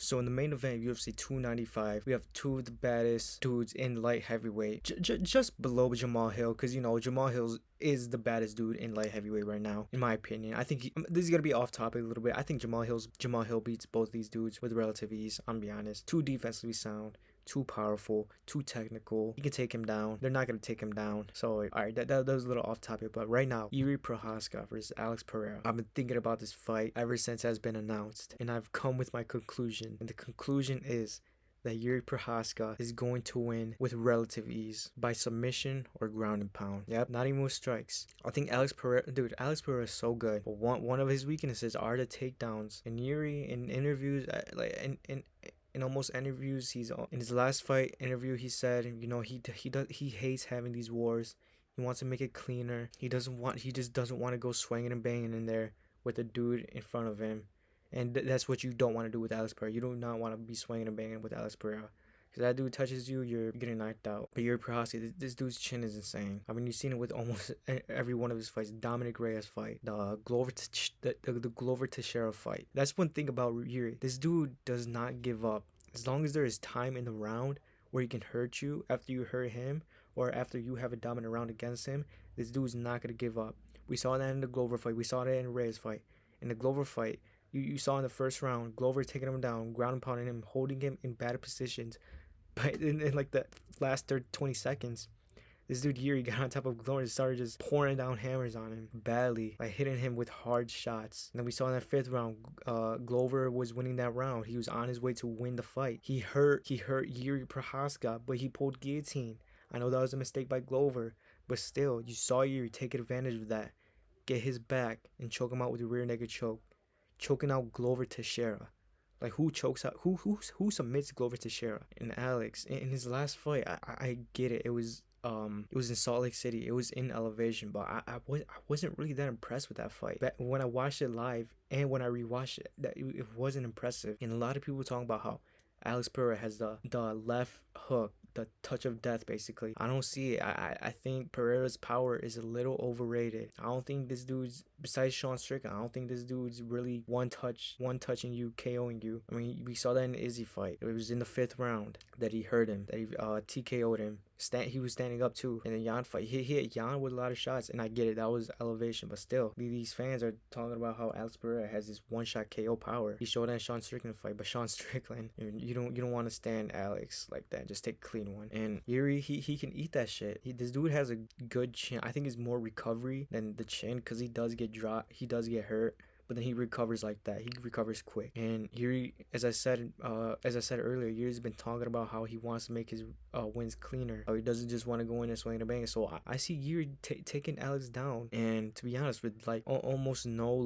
So in the main event of UFC 295, we have two of the baddest dudes in light heavyweight, just below Jamal Hill, because Jamal Hill is the baddest dude in light heavyweight right now, in my opinion. I think this is gonna be off topic a little bit. I think Jamal Hill beats both these dudes with relative ease. I'm gonna be honest. Too defensively sound, too powerful, too technical. You can take him down. They're not gonna take him down. So alright, that was a little off topic, but right now, Jiri Prohazka versus Alex Pereira. I've been thinking about this fight ever since it has been announced, and I've come with my conclusion. And the conclusion is that Jiri Prohazka is going to win with relative ease by submission or ground and pound. Yep, not even with strikes. I think Alex Pereira is so good. But one of his weaknesses are the takedowns. And Jiri in interviews, in almost interviews, he's in his last fight interview, he said, he hates having these wars. He wants to make it cleaner. He just doesn't want to go swinging and banging in there with a dude in front of him. And that's what you don't want to do with Alex Pereira. You do not want to be swinging and banging with Alex Pereira. Because that dude touches you, you're getting knocked out. But Jiri Prohazka, this dude's chin is insane. I mean, you've seen it with almost every one of his fights. Dominic Reyes fight, the Glover Teixeira fight. That's one thing about Jiri. This dude does not give up. As long as there is time in the round where he can hurt you after you hurt him or after you have a dominant round against him, this dude's not going to give up. We saw that in the Glover fight. We saw that in Reyes fight. In the Glover fight, you saw in the first round, Glover taking him down, ground and pounding him, holding him in bad positions. But in like the last 20 seconds, this dude Jiri got on top of Glover and started just pouring down hammers on him badly, like hitting him with hard shots. And then we saw in that fifth round, Glover was winning that round. He was on his way to win the fight. He hurt Jiri Prohazka, but he pulled guillotine. I know that was a mistake by Glover, but still, you saw Jiri take advantage of that, get his back, and choke him out with a rear naked choke, choking out Glover Teixeira. Like, who chokes out, who submits Glover Teixeira? And Alex, in his last fight, I get it. It was in Salt Lake City. It was in Elevation, but I wasn't really that impressed with that fight. But when I watched it live and when I rewatched it, it wasn't impressive. And a lot of people talking about how Alex Pereira has the left hook, the touch of death, basically. I don't see it. I think Pereira's power is a little overrated. I don't think this dude's, besides Sean Strickland, I don't think this dude's really one touching you, KOing you. I mean, we saw that in the Izzy fight. It was in the fifth round that he hurt him, that he TKO'd him. He was standing up too. In the Jan fight, he hit Jan with a lot of shots, and I get it, that was Elevation, but still, these fans are talking about how Alex Pereira has this one-shot KO power. He showed that in Sean Strickland fight, but Sean Strickland, you don't want to stand Alex like that. Just take a clean one. And Jiri, he can eat that shit. This dude has a good chin. I think it's more recovery than the chin, because he does get dropped, he does get hurt, but then he recovers like that. He recovers quick. And Jiri, as I said earlier, Jiri's been talking about how he wants to make his wins cleaner. How he doesn't just want to go in and swing and bang. So I see Jiri taking Alex down, and to be honest, with almost no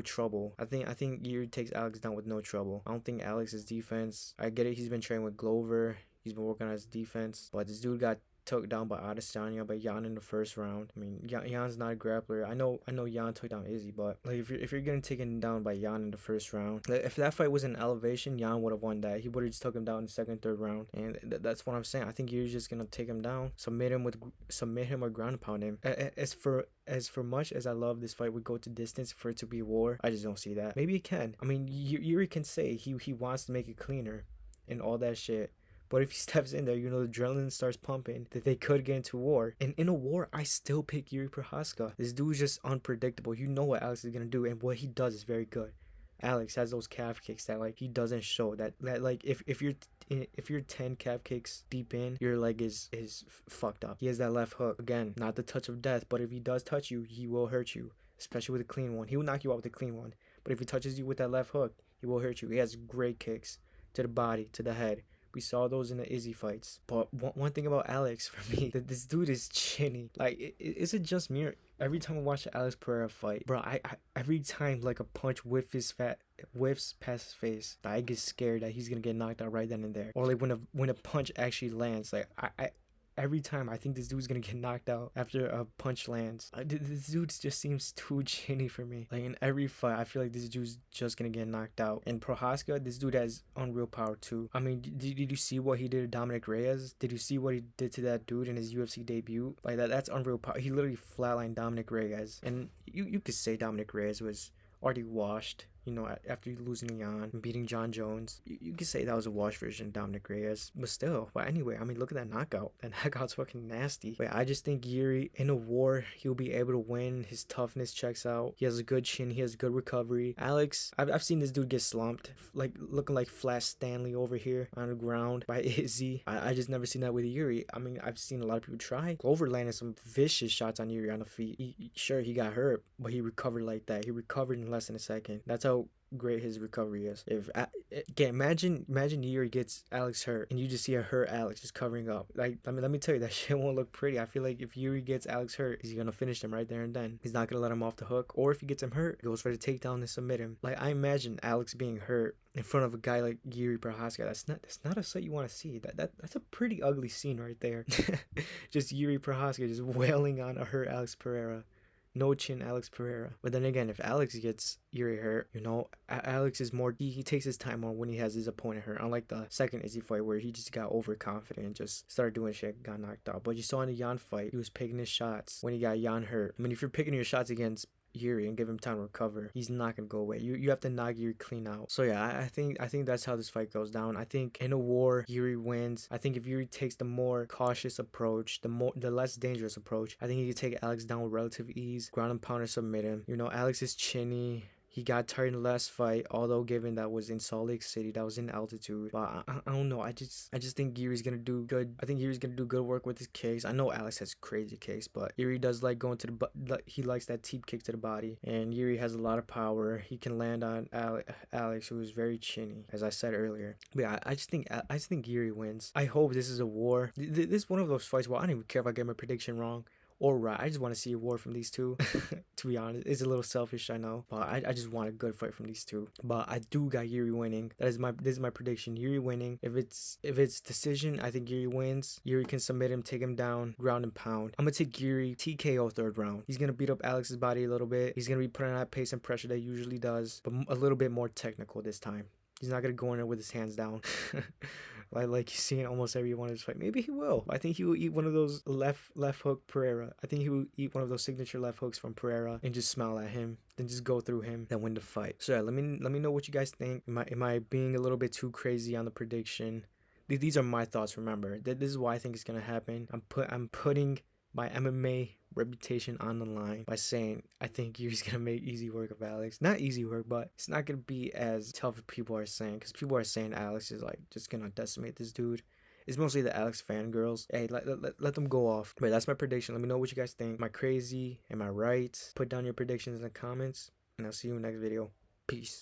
trouble. I think Jiri takes Alex down with no trouble. I don't think Alex's defense. I get it. He's been training with Glover. He's been working on his defense, but this dude got took down by Adesanya, by Jan in the first round. I mean, Jan's not a grappler. I know Jan took down Izzy, but like if you're getting taken down by Jan in the first round, like, if that fight was in Elevation, Jan would have won that. He would have just took him down in the second, third round, and that's what I'm saying. I think you're just gonna take him down, submit him or ground and pound him. As for much as I love this fight would go to distance for it to be a war, I just don't see that. Maybe it can. I mean, Jiri can say he wants to make it cleaner and all that shit. But if he steps in there, the adrenaline starts pumping, that they could get into war. And in a war, I still pick Jiri Prohazka. This dude's just unpredictable. You know what Alex is going to do, and what he does is very good. Alex has those calf kicks that, like, he doesn't show. That like, if you're 10 calf kicks deep in, your leg is fucked up. He has that left hook. Again, not the touch of death, but if he does touch you, he will hurt you, especially with a clean one. He will knock you out with a clean one. But if he touches you with that left hook, he will hurt you. He has great kicks to the body, to the head. We saw those in the Izzy fights. But one thing about Alex, for me, that this dude is chinny. Like, is it just me? Every time I watch the Alex Pereira fight, bro, I every time like a punch whiffs past his face, I get scared that he's gonna get knocked out right then and there. Or like when a punch actually lands, like every time I think this dude's gonna get knocked out after a punch lands. This dude just seems too chinny for me. Like, in every fight, I feel like this dude's just gonna get knocked out. And Prohazka, this dude has unreal power too. I mean, did you see what he did to Dominic Reyes? Did you see what he did to that dude in his UFC debut? Like, that's unreal power. He literally flatlined Dominic Reyes. And you could say Dominic Reyes was already washed After losing Yan and beating John Jones, you could say that was a wash version of Dominic Reyes, but still. But anyway, I mean, look at that knockout. That knockout's fucking nasty. But I just think Jiri, in a war, he'll be able to win. His toughness checks out. He has a good chin. He has good recovery. Alex, I've seen this dude get slumped, like looking like Flash Stanley over here on the ground by Izzy. I just never seen that with Jiri. I mean, I've seen a lot of people try. Glover landed some vicious shots on Jiri on the feet. Sure, he got hurt, but he recovered like that. He recovered in less than a second. That's how great his recovery is. Imagine Jiri gets Alex hurt and you just see a hurt Alex just covering up. Like, I mean, let me tell you, that shit won't look pretty. I feel like if Jiri gets Alex hurt, he's gonna finish him right there and then. He's not gonna let him off the hook, or if he gets him hurt, he goes for the takedown and submit him. Like, I imagine Alex being hurt in front of a guy like Jiri Prohazka. That's not a sight you want to see. That's a pretty ugly scene right there. Just Jiri Prohazka just wailing on a hurt Alex Pereira. No chin Alex Pereira. But then again, if Alex gets Jiri hurt, Alex is more, he takes his time on when he has his opponent hurt. Unlike the second Izzy fight where he just got overconfident and just started doing shit, got knocked out. But you saw in the Yan fight, he was picking his shots when he got Yan hurt. I mean, if you're picking your shots against Jiri and give him time to recover, he's not gonna go away. You have to knock Jiri clean out. So yeah, I think that's how this fight goes down. I think in a war, Jiri wins. I think if Jiri takes the more cautious approach, the less dangerous approach, I think he can take Alex down with relative ease, ground and pound or submit him. Alex is chinny. He got tired in the last fight, although given that was in Salt Lake City, that was in altitude. But I don't know. I just think Jiri's gonna do good. I think Jiri's gonna do good work with his kicks. I know Alex has crazy kicks, but Jiri does like going to the he likes that teep kick to the body, and Jiri has a lot of power. He can land on Alex, who is very chinny, as I said earlier. But yeah, I just think Jiri wins. I hope this is a war. This is one of those fights where I don't even care if I get my prediction wrong or right. I just want to see a war from these two. To be honest, it's a little selfish, I know, but I just want a good fight from these two. But I do got Jiri winning. This is my prediction. Jiri winning. If it's decision, I think Jiri wins. Jiri can submit him, take him down, ground and pound. I'm gonna take Jiri TKO third round. He's gonna beat up Alex's body a little bit. He's gonna be putting on that pace and pressure that he usually does, but a little bit more technical this time. He's not gonna go in there with his hands down. like you see in almost every one of his fight. Maybe he will. I think he will eat one of those left hook Pereira. I think he will eat one of those signature left hooks from Pereira and just smile at him, then just go through him, then win the fight. So yeah, let me know what you guys think. Am I being a little bit too crazy on the prediction? These are my thoughts. Remember, this is why I think it's gonna happen. I'm putting my MMA reputation on the line by saying I think Jiri's gonna make easy work of Alex. Not easy work, but it's not gonna be as tough as people are saying, because people are saying Alex is like just gonna decimate this dude. It's mostly the Alex fangirls. Hey, let them go off. But that's my prediction. Let me know what you guys think. Am I crazy? Am I right? Put down your predictions in the comments, and I'll see you in the next video. Peace.